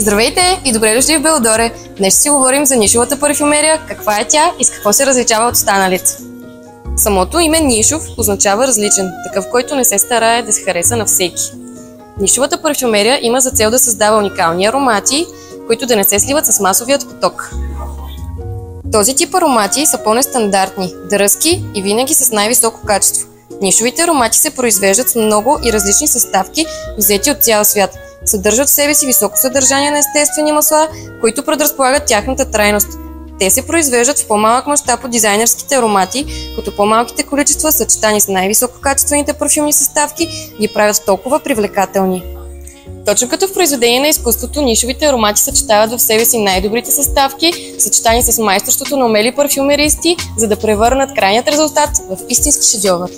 Здравейте и добре дошли в Белодоре! Днес ще си говорим за нишовата парфюмерия, каква е тя и с какво се различава от останалите. Самото име нишов означава различен, такъв, който не се старае да се хареса на всеки. Нишовата парфюмерия има за цел да създава уникални аромати, които да не се сливат с масовият поток. Този тип аромати са по-нестандартни, дръзки и винаги с най-високо качество. Нишовите аромати се произвеждат с много и различни съставки, взети от цял свят. Съдържат в себе си високо съдържание на естествени масла, които предразполагат тяхната трайност. Те се произвеждат в по-малък мащаб от дизайнерските аромати, като по-малките количества, съчетани с най-висококачествените парфюмни съставки, ги правят толкова привлекателни. Точно като в произведение на изкуството, нишовите аромати съчетават в себе си най-добрите съставки, съчетани с майсторството на умели парфюмеристи, за да превърнат крайният резултат в истински шедьовър.